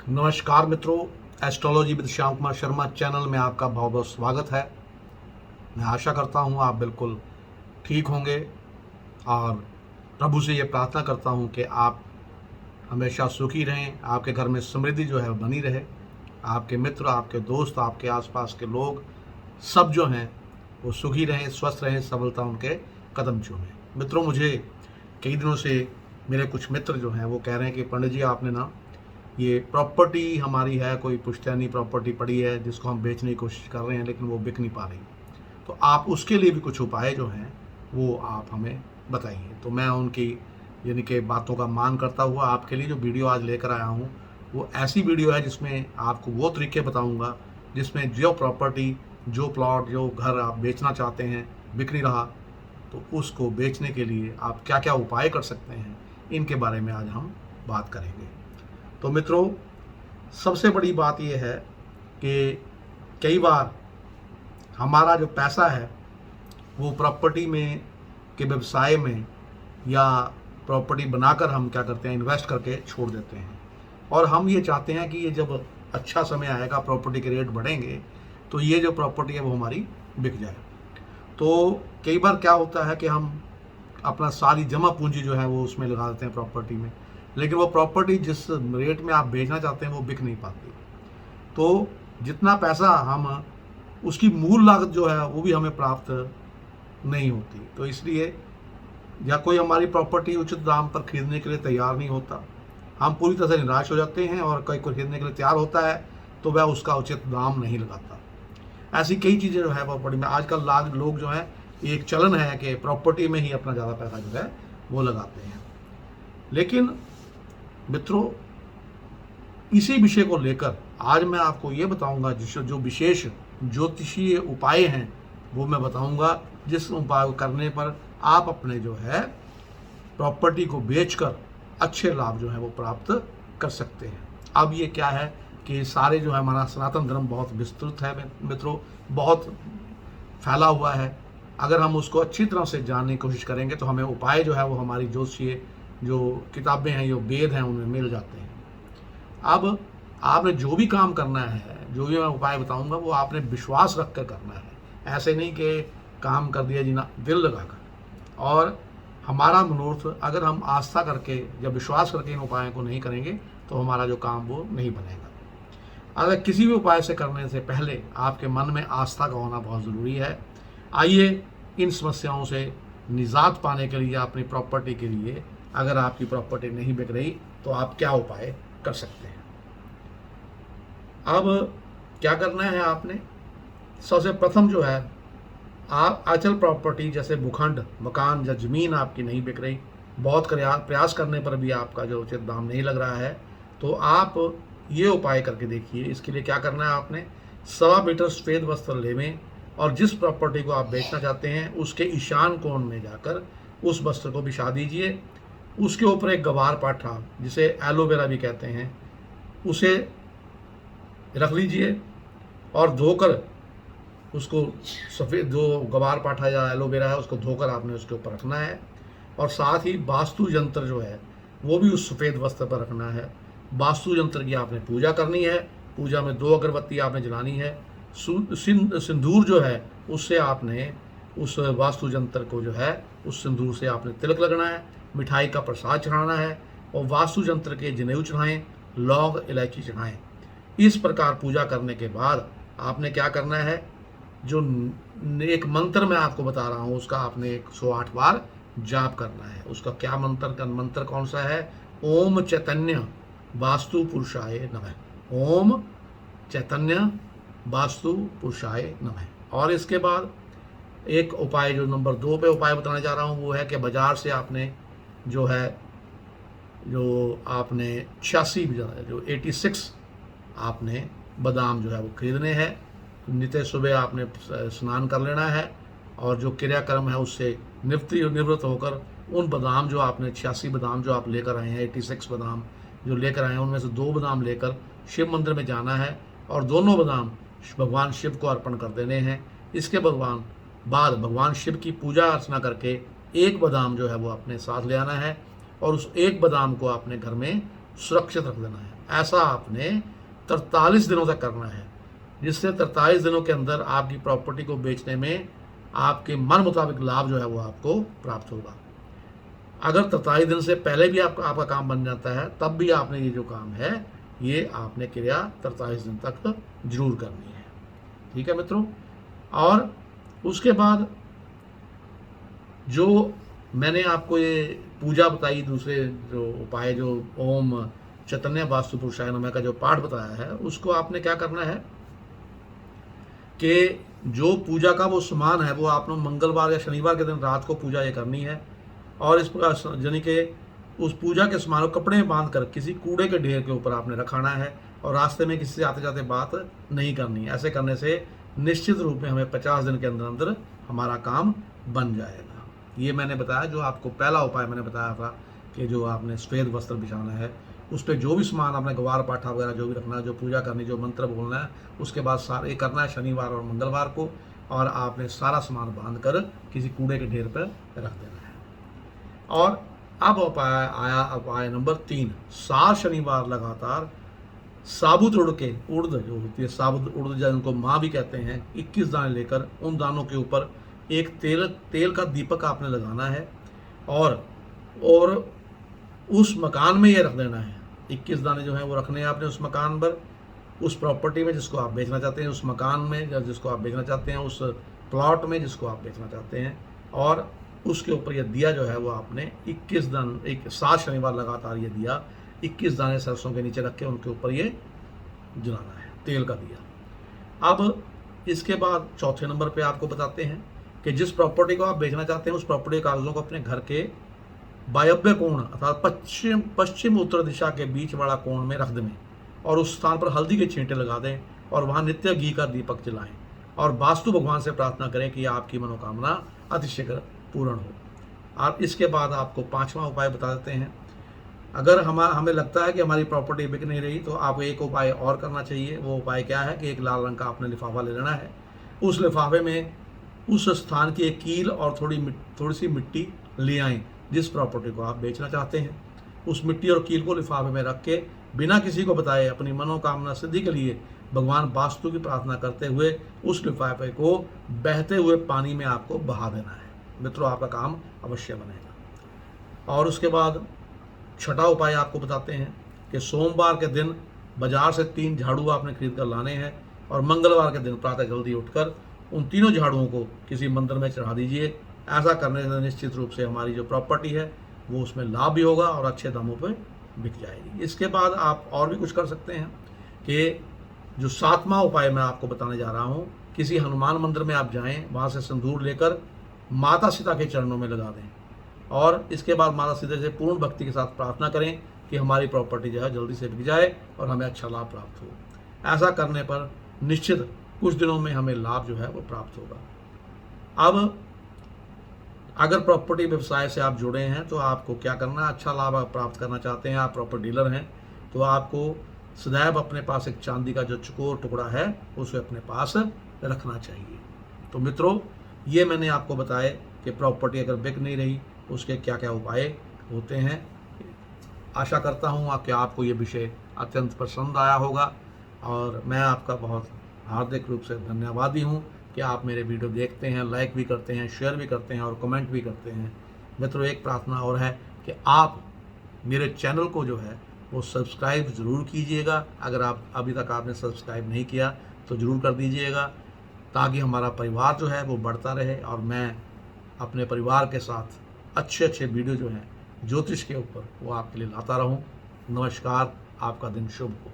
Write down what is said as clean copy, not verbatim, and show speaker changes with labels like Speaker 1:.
Speaker 1: नमस्कार मित्रों, astrology with Shyam Kumar Sharma channel में आपका बहुत बहुत स्वागत है। मैं आशा करता हूँ आप बिल्कुल ठीक होंगे और प्रभु से ये प्रार्थना करता हूँ कि आप हमेशा सुखी रहें, आपके घर में समृद्धि जो है बनी रहे, आपके मित्र, आपके दोस्त, आपके आसपास के लोग सब जो हैं वो सुखी रहें, स्वस्थ रहें, सफलता उनके कदम चूमें। मित्रों, मुझे कई दिनों से मेरे कुछ मित्र जो हैं वो कह रहे हैं कि पंडित जी आपने ना ये प्रॉपर्टी हमारी है, कोई पुश्तैनी प्रॉपर्टी पड़ी है जिसको हम बेचने की कोशिश कर रहे हैं लेकिन वो बिक नहीं पा रही, तो आप उसके लिए भी कुछ उपाय जो हैं वो आप हमें बताइए। तो मैं उनकी यानी कि बातों का मान करता हुआ आपके लिए जो वीडियो आज लेकर आया हूँ वो ऐसी वीडियो है जिसमें आपको वो तरीके बताऊँगा जिसमें जो प्रॉपर्टी, जो प्लॉट, जो घर आप बेचना चाहते हैं बिक नहीं रहा, तो उसको बेचने के लिए आप क्या क्या उपाय कर सकते हैं, इनके बारे में आज हम बात करेंगे। तो मित्रों, सबसे बड़ी बात यह है कि कई बार हमारा जो पैसा है वो प्रॉपर्टी में के व्यवसाय में या प्रॉपर्टी बनाकर हम क्या करते हैं, इन्वेस्ट करके छोड़ देते हैं। और हम ये चाहते हैं कि ये जब अच्छा समय आएगा, प्रॉपर्टी के रेट बढ़ेंगे, तो ये जो प्रॉपर्टी है वो हमारी बिक जाए। तो कई बार क्या होता है कि हम अपना सारी जमा पूंजी जो है वो उसमें लगा देते हैं प्रॉपर्टी में, लेकिन वो प्रॉपर्टी जिस रेट में आप बेचना चाहते हैं वो बिक नहीं पाती। तो जितना पैसा हम उसकी मूल लागत जो है वो भी हमें प्राप्त नहीं होती। तो इसलिए या कोई हमारी प्रॉपर्टी उचित दाम पर खरीदने के लिए तैयार नहीं होता, हम पूरी तरह से निराश हो जाते हैं, और कोई खरीदने के लिए तैयार होता है तो वह उसका उचित दाम नहीं लगाता। ऐसी कई चीज़ें जो है प्रॉपर्टी में आजकल लोग जो है, एक चलन है कि प्रॉपर्टी में ही अपना ज़्यादा पैसा जो है वो लगाते हैं। लेकिन मित्रों, इसी विषय को लेकर आज मैं आपको ये बताऊंगा, जो विशेष ज्योतिषीय उपाय हैं वो मैं बताऊंगा, जिस उपाय करने पर आप अपने जो है प्रॉपर्टी को बेचकर अच्छे लाभ जो है वो प्राप्त कर सकते हैं। अब ये क्या है कि सारे जो है हमारा सनातन धर्म बहुत विस्तृत है मित्रों, बहुत फैला हुआ है। अगर हम उसको अच्छी तरह से जानने की कोशिश करेंगे तो हमें उपाय जो है वो हमारी ज्योतिषीय जो किताबें हैं, जो वेद हैं, उनमें मिल जाते हैं। अब आपने जो भी काम करना है, जो भी मैं उपाय बताऊंगा वो आपने विश्वास रख कर करना है। ऐसे नहीं कि काम कर दिया जीना दिल लगाकर। और हमारा मनोरथ अगर हम आस्था करके या विश्वास करके इन उपायों को नहीं करेंगे तो हमारा जो काम वो नहीं बनेगा। अगर किसी भी उपाय से करने से पहले आपके मन में आस्था का होना बहुत ज़रूरी है। आइए इन समस्याओं से निजात पाने के लिए, अपनी प्रॉपर्टी के लिए, अगर आपकी प्रॉपर्टी नहीं बिक रही तो आप क्या उपाय कर सकते हैं। अब क्या करना है आपने, सबसे प्रथम जो है, आप अचल प्रॉपर्टी जैसे भूखंड, मकान या ज़मीन आपकी नहीं बिक रही, बहुत प्रयास करने पर भी आपका जो उचित दाम नहीं लग रहा है, तो आप ये उपाय करके देखिए। इसके लिए क्या करना है आपने, 1.25 मीटर सफ़ेद वस्त्र लेवें और जिस प्रॉपर्टी को आप बेचना चाहते हैं उसके ईशान कोण में जाकर उस वस्त्र को बिछा दीजिए। उसके ऊपर एक गवार पाठा, जिसे एलोवेरा भी कहते हैं, उसे रख लीजिए और धोकर उसको सफ़ेद जो गवार पाठा या एलोवेरा है उसको धोकर आपने उसके ऊपर रखना है। और साथ ही वास्तु यंत्र जो है वो भी उस सफ़ेद वस्त्र पर रखना है। वास्तु यंत्र की आपने पूजा करनी है। पूजा में 2 अगरबत्ती आपने जलानी है। सिंदूर जो है उससे आपने उस वास्तु यंत्र को जो है उस सिंदूर से आपने तिलक लगना है। मिठाई का प्रसाद चढ़ाना है और वास्तु यंत्र के जनेऊ चढ़ाएँ, लौंग इलायची चढ़ाएँ। इस प्रकार पूजा करने के बाद आपने क्या करना है, जो एक मंत्र मैं आपको बता रहा हूँ उसका आपने 108 बार जाप करना है। उसका क्या मंत्र कौन सा है, ओम चैतन्य वास्तु पुरुषाय नमः। ओम चैतन्य वास्तु पुरुषाय नमः। और इसके बाद एक उपाय जो नंबर 2 पे उपाय बताने जा रहा हूँ वो है कि बाज़ार से आपने जो है जो आपने 86 जो 86 आपने बादाम जो है वो खरीदने हैं। नित्य सुबह आपने स्नान कर लेना है और जो क्रियाक्रम है उससे निवृत्त होकर उन बादाम जो आपने 86 बादाम जो आप लेकर आए हैं, 86 बादाम जो लेकर आए हैं, उनमें से 2 बादाम लेकर शिव मंदिर में जाना है और दोनों बादाम भगवान शिव को अर्पण कर देने हैं। इसके बाद भगवान शिव की पूजा अर्चना करके 1 बादाम जो है वो अपने साथ ले आना है और उस 1 बादाम को अपने घर में सुरक्षित रख देना है। ऐसा आपने 43 दिनों तक करना है, जिससे 43 दिनों के अंदर आपकी प्रॉपर्टी को बेचने में आपके मन मुताबिक लाभ जो है वो आपको प्राप्त होगा। अगर 43 दिन से पहले भी आपका काम बन जाता है, तब भी आपने ये जो काम है ये आपने क्रिया 43 दिन तक जरूर करनी है। ठीक है मित्रों। और उसके बाद जो मैंने आपको ये पूजा बताई, दूसरे जो उपाय, जो ओम चैतन्य वास्तु पुरुषाय नमः का जो पाठ बताया है, उसको आपने क्या करना है कि जो पूजा का वो सामान है वो आपने मंगलवार या शनिवार के दिन रात को पूजा ये करनी है। और इस प्रकार यानी कि उस पूजा के सामान को कपड़े में बांध कर किसी कूड़े के ढेर के ऊपर आपने रखाना है, और रास्ते में किसी से आते जाते बात नहीं करनी है। ऐसे करने से निश्चित रूप में हमें 50 दिन के अंदर अंदर हमारा काम बन जाएगा। ये मैंने बताया, जो आपको पहला उपाय मैंने बताया था कि जो आपने श्वेत वस्त्र बिछाना है, उस पर जो भी सामान आपने ग्वार पाठा वगैरह जो भी रखना है, जो पूजा करनी, जो मंत्र बोलना है, उसके बाद सारे ये करना है शनिवार और मंगलवार को, और आपने सारा सामान बांध कर किसी कूड़े के ढेर पर रख देना है। और अब उपाय नंबर 3, 7 शनिवार लगातार साबुत उड़द जो होती है, साबुत उड़द जिनको माँ भी कहते हैं, 21 दाने लेकर उन दानों के ऊपर एक तेल का दीपक आपने लगाना है, और उस मकान में ये रख देना है। 21 दाने जो हैं वो रखने हैं आपने उस मकान पर, उस प्रॉपर्टी में जिसको आप बेचना चाहते हैं, उस मकान में जिसको आप बेचना चाहते हैं, उस प्लॉट में जिसको आप बेचना चाहते हैं, और उसके ऊपर यह दिया जो है वो आपने 7 शनिवार लगातार ये दिया 21 दाने सरसों के नीचे रख के उनके ऊपर ये जलाना है, तेल का दिया। अब इसके बाद चौथे नंबर पे आपको बताते हैं कि जिस प्रॉपर्टी को आप बेचना चाहते हैं, उस प्रॉपर्टी के कागजों को अपने घर के वायव्य कोण अर्थात पश्चिम उत्तर दिशा के बीच वाला कोण में रख दें, और उस स्थान पर हल्दी के छींटे लगा दें, और वहाँ नित्य घी का दीपक जलाएं, और वास्तु भगवान से प्रार्थना करें कि आपकी मनोकामना अतिशीघ्र पूर्ण हो। और इसके बाद आपको 5वां उपाय बता देते हैं। अगर हमें लगता है कि हमारी प्रॉपर्टी बिक नहीं रही, तो आपको एक उपाय और करना चाहिए। वो उपाय क्या है कि एक लाल रंग का आपने लिफाफा ले लेना है। उस लिफाफे में उस स्थान की एक कील और थोड़ी सी मिट्टी ले आएँ जिस प्रॉपर्टी को आप बेचना चाहते हैं। उस मिट्टी और कील को लिफाफे में रख के बिना किसी को बताए अपनी मनोकामना सिद्धि के लिए भगवान वास्तु की प्रार्थना करते हुए उस लिफाफे को बहते हुए पानी में आपको बहा देना है। मित्रों, आपका काम अवश्य बनेगा। और उसके बाद 6वां उपाय आपको बताते हैं कि सोमवार के दिन बाजार से 3 झाड़ू आपने खरीद कर लाने हैं, और मंगलवार के दिन प्रातः जल्दी उठकर उन तीनों झाड़ुओं को किसी मंदिर में चढ़ा दीजिए। ऐसा करने से निश्चित रूप से हमारी जो प्रॉपर्टी है वो उसमें लाभ भी होगा और अच्छे दामों पर बिक जाएगी। इसके बाद आप और भी कुछ कर सकते हैं कि जो 7वां उपाय मैं आपको बताने जा रहा हूँ, किसी हनुमान मंदिर में आप जाएं, वहाँ से सिंदूर लेकर माता सीता के चरणों में लगा दें, और इसके बाद माता सीता से पूर्ण भक्ति के साथ प्रार्थना करें कि हमारी प्रॉपर्टी जो है जल्दी से बिक जाए और हमें अच्छा लाभ प्राप्त हो। ऐसा करने पर निश्चित कुछ दिनों में हमें लाभ जो है वो प्राप्त होगा। अब अगर प्रॉपर्टी व्यवसाय से आप जुड़े हैं तो आपको क्या करना है, अच्छा लाभ आप प्राप्त करना चाहते हैं, आप प्रॉपर्टी डीलर हैं, तो आपको सदैव अपने पास एक चांदी का जो चकोर टुकड़ा है उसे अपने पास रखना चाहिए। तो मित्रों, ये मैंने आपको बताया कि प्रॉपर्टी अगर बिक नहीं रही उसके क्या क्या उपाय होते हैं। आशा करता हूँ कि आपको ये विषय अत्यंत पसंद आया होगा, और मैं आपका बहुत हार्दिक रूप से धन्यवादी हूँ कि आप मेरे वीडियो देखते हैं, लाइक भी करते हैं, शेयर भी करते हैं और कमेंट भी करते हैं। मित्रों, एक प्रार्थना और है कि आप मेरे चैनल को जो है वो सब्सक्राइब ज़रूर कीजिएगा। अगर आप अभी तक आपने सब्सक्राइब नहीं किया तो ज़रूर कर दीजिएगा, ताकि हमारा परिवार जो है वो बढ़ता रहे और मैं अपने परिवार के साथ अच्छे अच्छे वीडियो जो हैं ज्योतिष के ऊपर वो आपके लिए लाता रहूं। नमस्कार, आपका दिन शुभ हो।